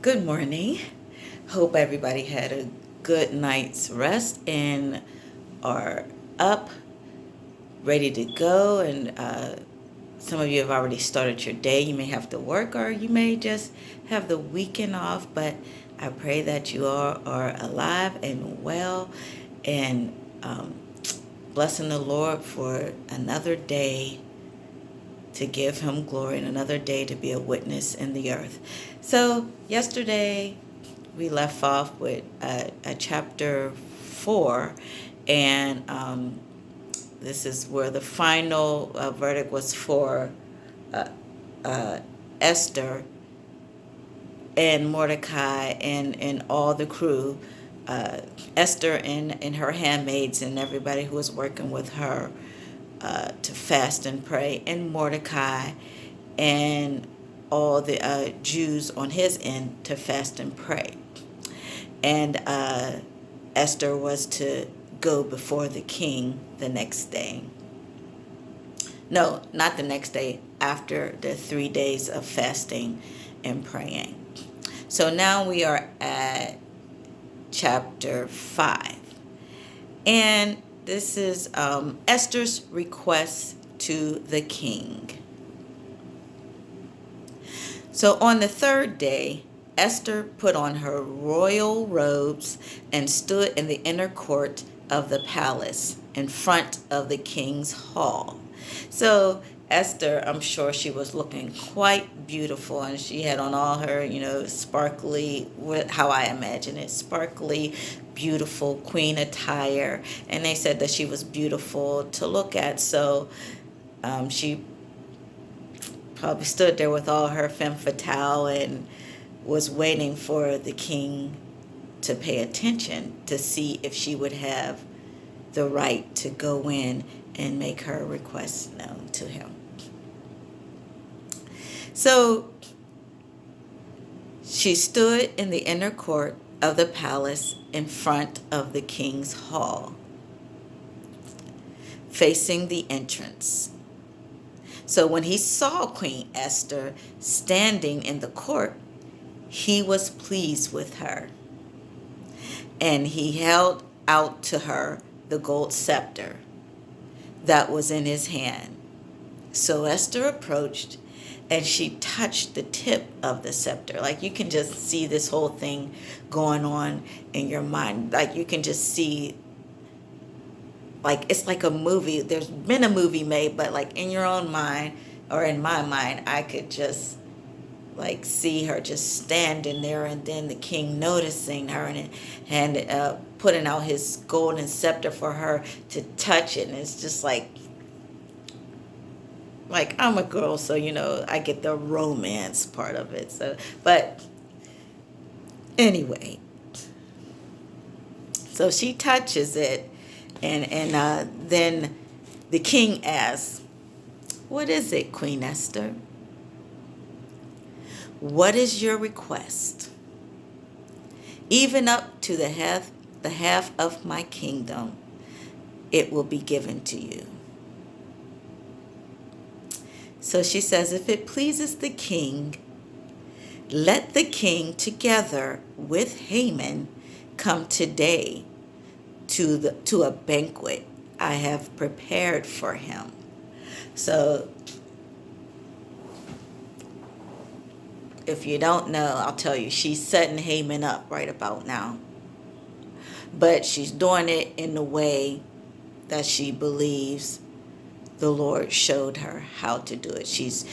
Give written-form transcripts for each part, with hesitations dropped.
Good morning. Hope everybody had a good night's rest and are up, ready to go. And some of you have already started your day. You may have to work or you may just have the weekend off. But I pray that you all are alive and well and blessing the Lord for another day to give him glory and another day to be a witness in the earth. So yesterday we left off with a chapter 4, and this is where the final verdict was for uh, Esther and Mordecai and all the crew, Esther and her handmaids and everybody who was working with her to fast and pray, and Mordecai and all the Jews on his end to fast and pray. And Esther was to go before the king the next day. No, not the next day, after the 3 days of fasting and praying. So now we are at chapter 5. And this is Esther's request to the king. So on the third day, Esther put on her royal robes and stood in the inner court of the palace in front of the king's hall. So Esther, I'm sure she was looking quite beautiful, and she had on all her, sparkly, how I imagine it, sparkly, beautiful queen attire. And they said that she was beautiful to look at. So she probably stood there with all her femme fatale and was waiting for the king to pay attention to see if she would have the right to go in and make her request known to him. So she stood in the inner court of the palace in front of the king's hall, facing the entrance. So when he saw Queen Esther standing in the court, he was pleased with her, and he held out to her the gold scepter that was in his hand. So Esther approached, and she touched the tip of the scepter. Like, you can just see this whole thing going on in your mind. Like, you can just see, like, it's like a movie. There's been a movie made, but like in your own mind, or in my mind, I could just like see her just standing there, and then the king noticing her and putting out his golden scepter for her to touch it. And it's just like I'm a girl, so I get the romance part of it. So, but anyway, so she touches it, and then the king asks, "What is it, Queen Esther? What is your request? Even up to the half of my kingdom, it will be given to you." So she says, "If it pleases the king, let the king together with Haman come today to a banquet I have prepared for him." So if you don't know, I'll tell you, she's setting Haman up right about now. But she's doing it in the way that she believes the Lord showed her how to do it. She's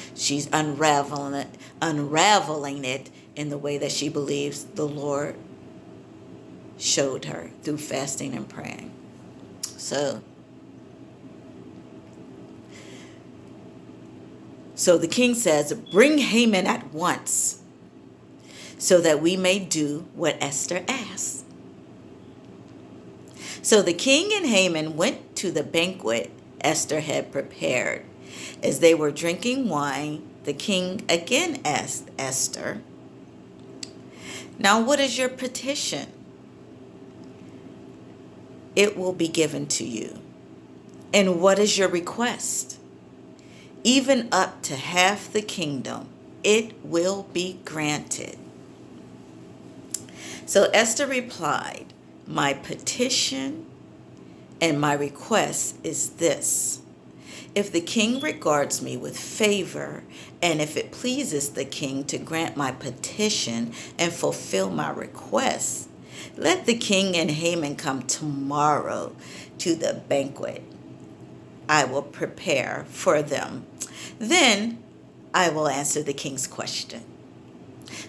unraveling it in the way that she believes the Lord showed her through fasting and praying. So the king says, "Bring Haman at once, so that we may do what Esther asks." So the king and Haman went to the banquet Esther had prepared. As they were drinking wine, the king again asked Esther, "Now what is your petition? It will be given to you. And what is your request? Even up to half the kingdom, it will be granted." So Esther replied, "My petition and my request is this. If the king regards me with favor, and if it pleases the king to grant my petition and fulfill my request, let the king and Haman come tomorrow to the banquet I will prepare for them. Then I will answer the king's question."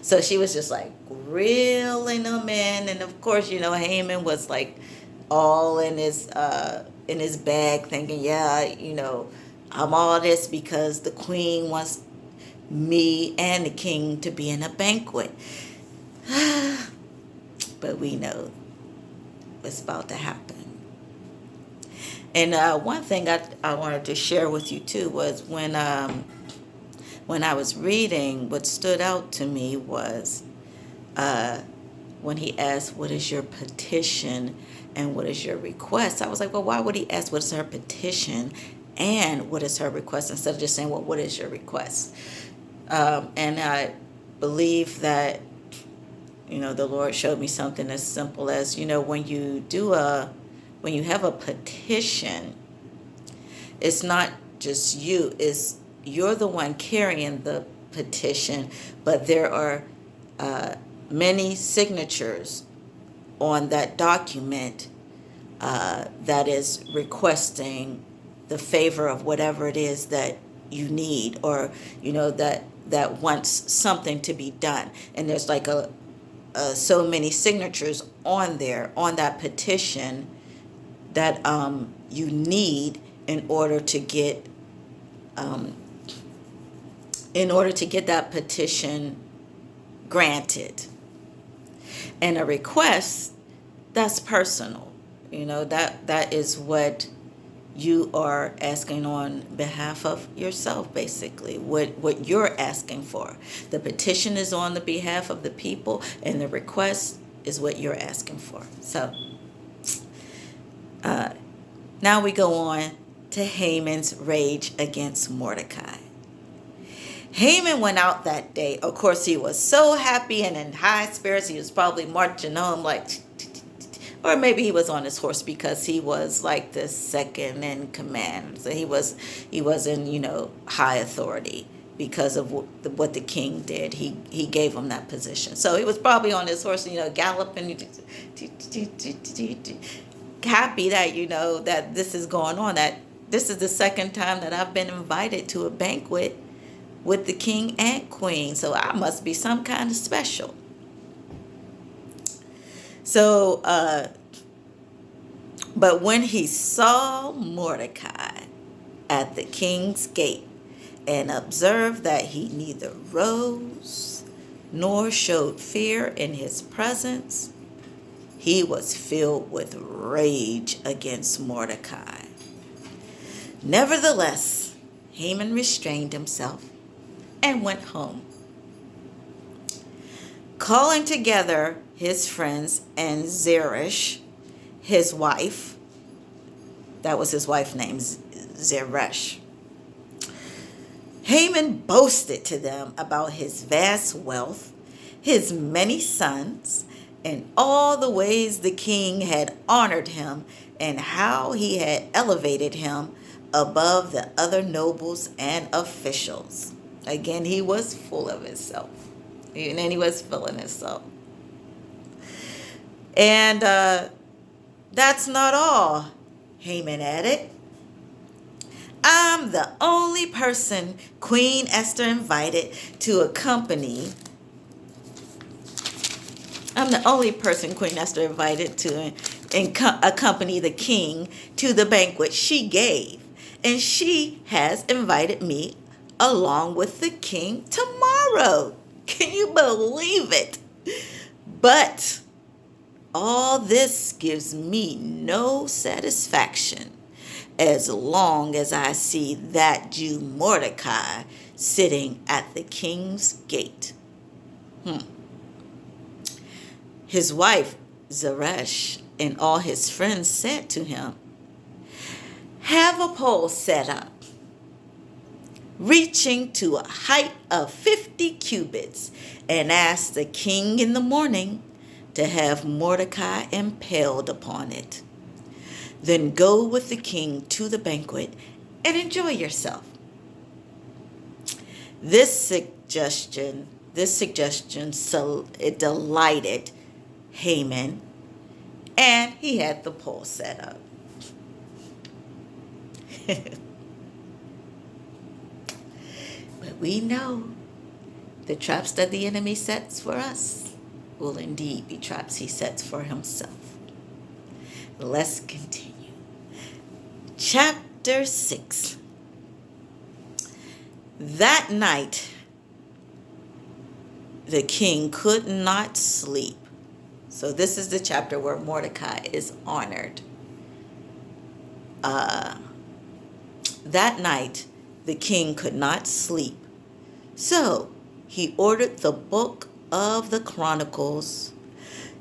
So she was just like reeling them in, and of course, Haman was like all in his bag, thinking, yeah, I'm all this because the queen wants me and the king to be in a banquet. But we know what's about to happen. And one thing I wanted to share with you too was when I was reading, what stood out to me was when he asked, "What is your petition and what is your request?" I was like, well, why would he ask what is her petition and what is her request instead of just saying, well, what is your request? And I believe that, the Lord showed me something as simple as, when you have a petition, it's not just you, you're the one carrying the petition, but there are many signatures on that document that is requesting the favor of whatever it is that you need, or that wants something to be done. And there's like so many signatures on there on that petition that you need in order to get that petition granted. And a request, that's personal. That is what you are asking on behalf of yourself, basically, what you're asking for. The petition is on the behalf of the people, and the request is what you're asking for. So now we go on to Haman's rage against Mordecai. Haman went out that day. Of course, he was so happy and in high spirits. He was probably marching home like, or maybe he was on his horse because he was like the second in command. So he was in, high authority because of what the king did. He gave him that position. So he was probably on his horse, galloping, happy that, that this is going on, that this is the second time that I've been invited to a banquet with the king and queen, so I must be some kind of special. So, but when he saw Mordecai at the king's gate and observed that he neither rose nor showed fear in his presence, he was filled with rage against Mordecai. Nevertheless, Haman restrained himself and went home. Calling together his friends and Zeresh, his wife, that was his wife's name, Zeresh, Haman boasted to them about his vast wealth, his many sons, and all the ways the king had honored him and how he had elevated him above the other nobles and officials. Again, he was full of himself. And he was feeling himself. And that's not all, Haman added. I'm the only person Queen Esther invited to accompany. I'm the only person Queen Esther invited to accompany the king to the banquet she gave. And she has invited me along with the king tomorrow. Can you believe it? But all this gives me no satisfaction as long as I see that Jew Mordecai sitting at the king's gate. His wife Zeresh and all his friends said to him, have a pole set up, reaching to a height of 50 cubits, and ask the king in the morning to have Mordecai impaled upon it. Then go with the king to the banquet and enjoy yourself. This suggestion, so it delighted Haman, and he had the pole set up. But we know the traps that the enemy sets for us will indeed be traps he sets for himself. Let's continue. Chapter 6. That night, the king could not sleep. So this is the chapter where Mordecai is honored. That night, the king could not sleep. So he ordered the book of the Chronicles,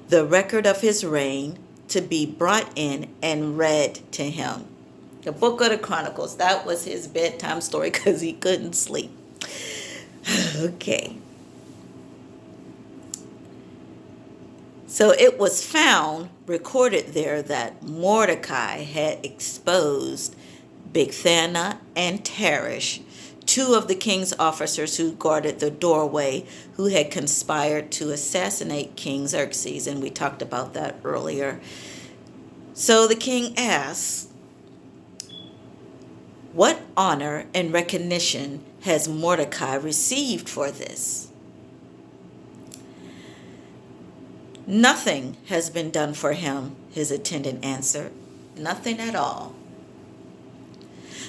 the record of his reign, to be brought in and read to him. The book of the Chronicles, that was his bedtime story because he couldn't sleep. Okay. So it was found, recorded there, that Mordecai had exposed Bigthana and Teresh, two of the king's officers who guarded the doorway, who had conspired to assassinate King Xerxes, and we talked about that earlier. So the king asks, what honor and recognition has Mordecai received for this? Nothing has been done for him, his attendant answered. Nothing at all.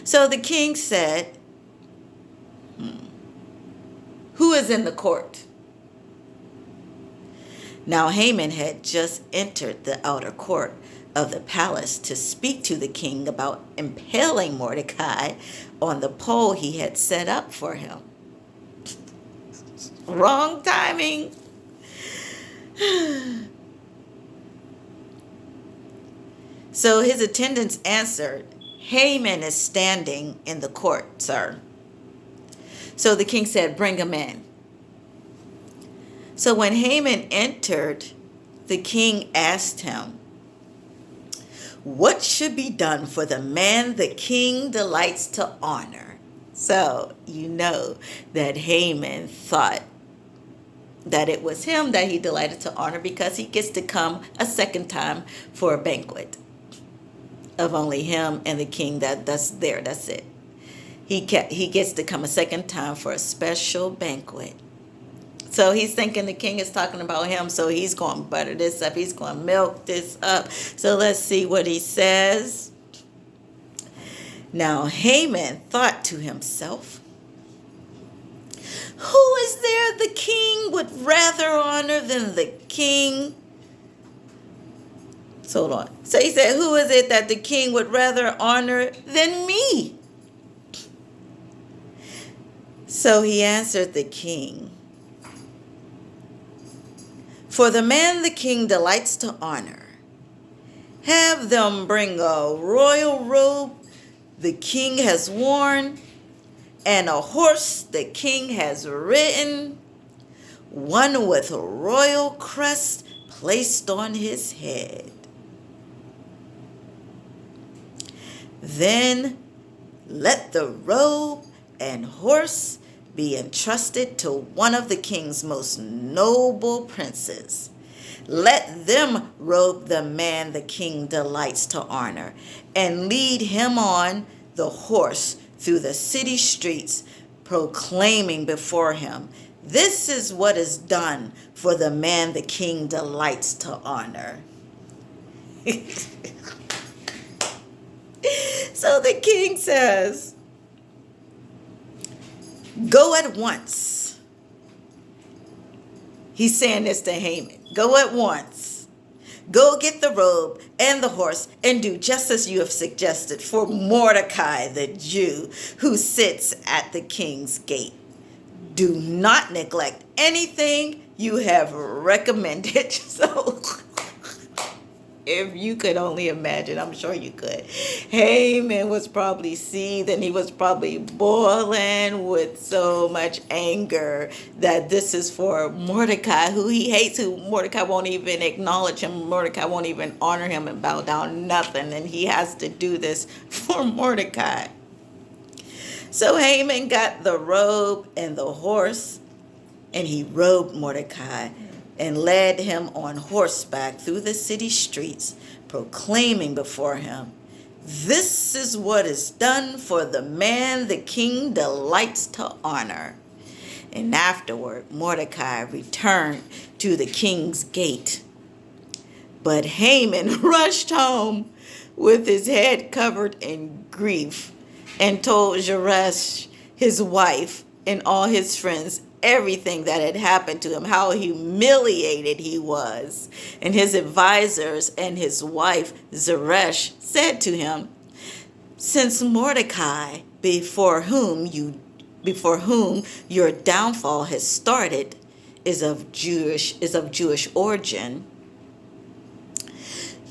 So the king said, who is in the court? Now Haman had just entered the outer court of the palace to speak to the king about impaling Mordecai on the pole he had set up for him. Wrong timing. So his attendants answered, Haman is standing in the court, sir. So the king said, bring him in. So when Haman entered, the king asked him, what should be done for the man the king delights to honor? So you know that Haman thought that it was him that he delighted to honor because he gets to come a second time for a banquet of only him and the king that's there. That's it. He gets to come a second time for a special banquet. So he's thinking the king is talking about him, so he's going to butter this up. He's going to milk this up. So let's see what he says. Now Haman thought to himself, who is there the king would rather honor than the king? So hold on. So he said, who is it that the king would rather honor than me? So he answered the king, for the man the king delights to honor, have them bring a royal robe the king has worn, and a horse the king has ridden, one with a royal crest placed on his head. Then let the robe and horse be entrusted to one of the king's most noble princes. Let them robe the man the king delights to honor, and lead him on the horse through the city streets, proclaiming before him, this is what is done for the man the king delights to honor. So the king says, go at once. He's saying this to Haman. Go at once. Go get the robe and the horse and do just as you have suggested for Mordecai the Jew who sits at the king's gate. Do not neglect anything you have recommended. So If you could only imagine, I'm sure you could. Haman was probably seething. He was probably boiling with so much anger that this is for Mordecai, who he hates, who Mordecai won't even acknowledge him. Mordecai won't even honor him and bow down nothing. And he has to do this for Mordecai. So Haman got the robe and the horse, and he robed Mordecai and led him on horseback through the city streets, proclaiming before him, "This is what is done for the man the king delights to honor." And afterward, Mordecai returned to the king's gate. But Haman rushed home with his head covered in grief and told Zeresh, his wife, and all his friends everything that had happened to him, how humiliated he was. And his advisors and his wife Zeresh said to him, "Since Mordecai, before whom your downfall has started, is of Jewish origin,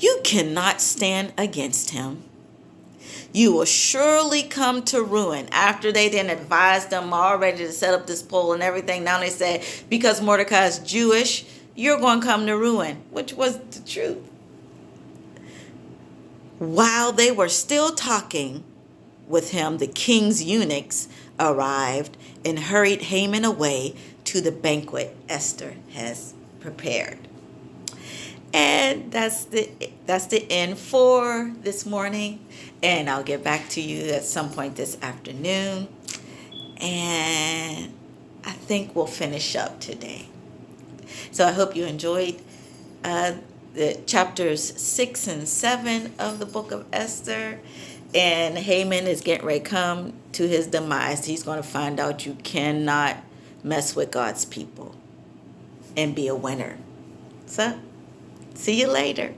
you cannot stand against him. You will surely come to ruin." After they then advised them already to set up this poll and everything, now they said, because Mordecai is Jewish, you're going to come to ruin, which was the truth. While they were still talking with him, the king's eunuchs arrived and hurried Haman away to the banquet Esther has prepared. And that's the end for this morning. And I'll get back to you at some point this afternoon. And I think we'll finish up today. So I hope you enjoyed the chapters 6 and 7 of the book of Esther. And Haman is getting ready to come to his demise. He's going to find out you cannot mess with God's people and be a winner. So, see you later.